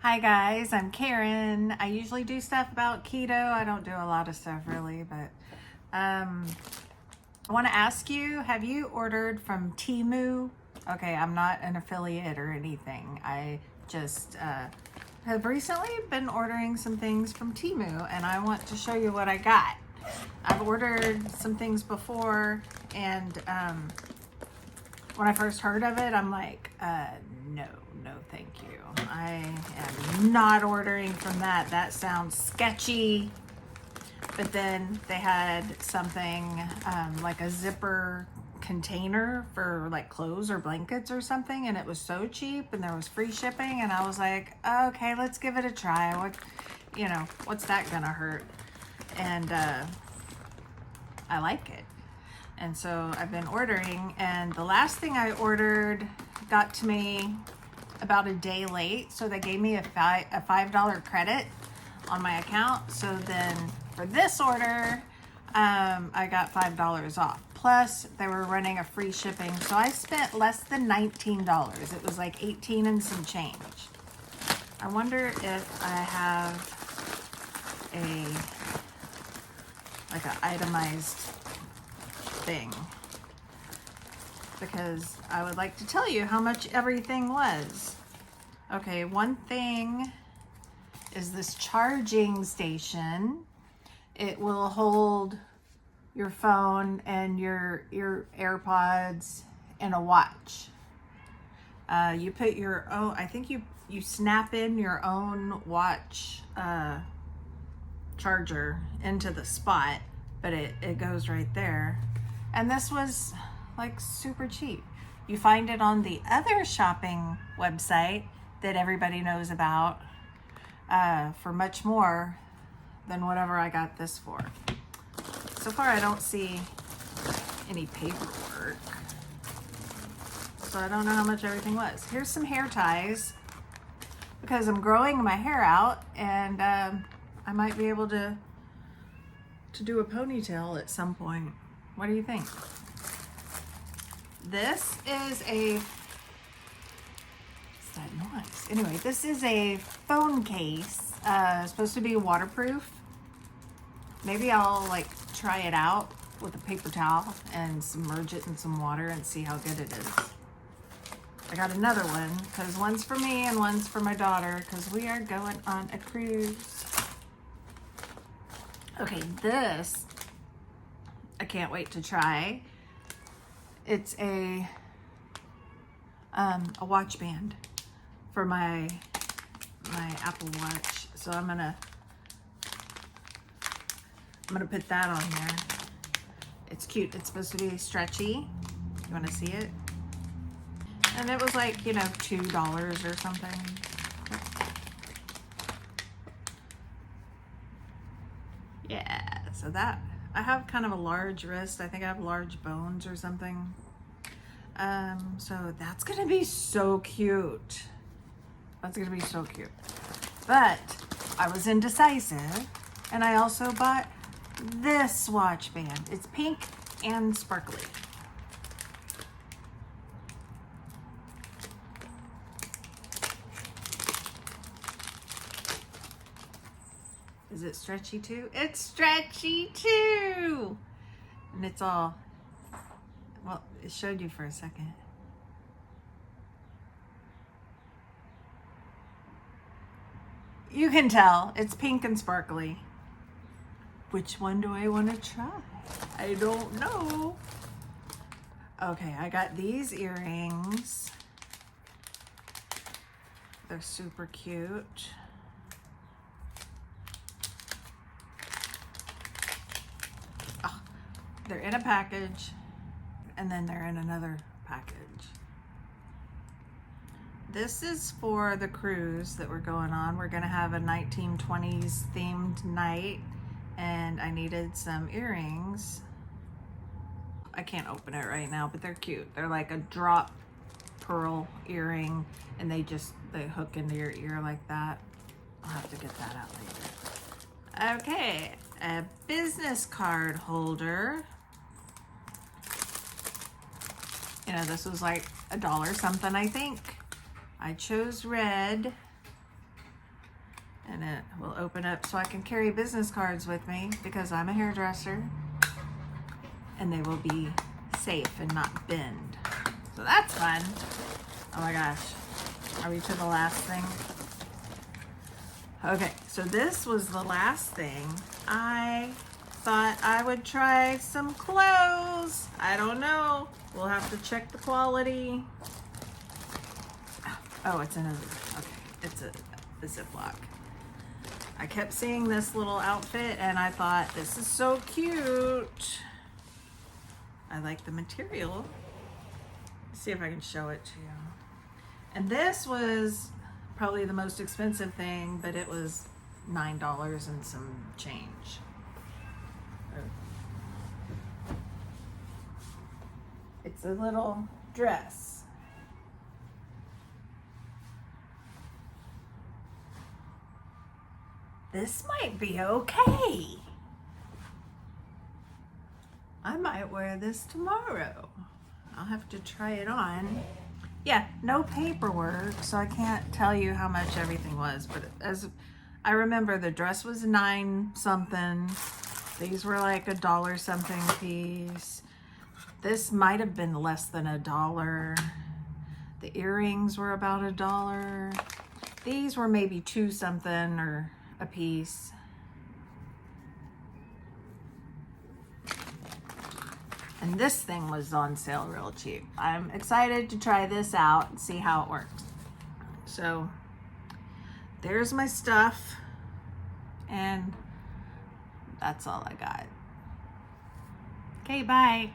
Hi guys, I'm Karen. I usually do stuff about keto. I don't do a lot of stuff really, but I want to ask you, have you ordered from Temu? Okay, I'm not an affiliate or anything. I just have recently been ordering some things from Temu and I want to show you what I got. I've ordered some things before and when I first heard of it, I'm like, no, thank you. I am not ordering from that. That sounds sketchy. But then they had something like a zipper container for like clothes or blankets or something, and it was so cheap and there was free shipping, and I was like, okay, let's give it a try. What's that gonna hurt? And I like it. And so I've been ordering, and the last thing I ordered got to me about a day late. So they gave me a $5 credit on my account. So then for this order, I got $5 off. Plus they were running a free shipping. So I spent less than $19. It was like 18 and some change. I wonder if I have like an itemized thing, because I would like to tell you how much everything was. Okay, one thing is this charging station. It will hold your phone and your AirPods and a watch. You put your own, I think you snap in your own watch charger into the spot, but it goes right there. And this was like super cheap. You find it on the other shopping website that everybody knows about for much more than whatever I got this for. So far I don't see any paperwork, so I don't know how much everything was. Here's some hair ties, because I'm growing my hair out, and I might be able to do a ponytail at some point. What do you think? This is what's that noise? Anyway, this is a phone case, supposed to be waterproof. Maybe I'll like try it out with a paper towel and submerge it in some water and see how good it is. I got another one, because one's for me and one's for my daughter, because we are going on a cruise. Okay, this I can't wait to try. It's a watch band for my Apple Watch. So I'm gonna put that on there. It's cute. It's supposed to be stretchy. You want to see it? And it was like, $2 or something. Yeah, so that, I have kind of a large wrist. I think I have large bones or something. So that's gonna be so cute. That's gonna be so cute. But I was indecisive, and I also bought this watch band. It's pink and sparkly. Is it stretchy too? It's stretchy too! And it's all, well, it showed you for a second. You can tell it's pink and sparkly. Which one do I want to try? I don't know. Okay, I got these earrings. They're super cute. Oh, they're in a package, and then they're in another package. This is for the cruise that we're going on. We're gonna have a 1920s themed night, and I needed some earrings. I can't open it right now, but they're cute. They're like a drop pearl earring, and they hook into your ear like that. I'll have to get that out later. Okay, a business card holder. This was like $1 something, I think. I chose red. and it will open up so I can carry business cards with me because I'm a hairdresser, and they will be safe and not bend. So that's fun. Oh my gosh. Are we to the last thing? Okay, so this was the last thing. I thought I would try some clothes. I don't know. We'll have to check the quality. Oh, it's in a, okay, it's a Ziploc. I kept seeing this little outfit and I thought, this is so cute. I like the material. Let's see if I can show it to you. And this was probably the most expensive thing, but it was $9 and some change. It's a little dress. This might be okay. I might wear this tomorrow. I'll have to try it on. Yeah, no paperwork, so I can't tell you how much everything was, but as I remember, the dress was $9 something. These were like $1 something piece. This might have been less than $1. The earrings were about $1. These were maybe $2 something or a piece. And this thing was on sale real cheap. I'm excited to try this out and see how it works. So there's my stuff, and that's all I got. Okay, bye.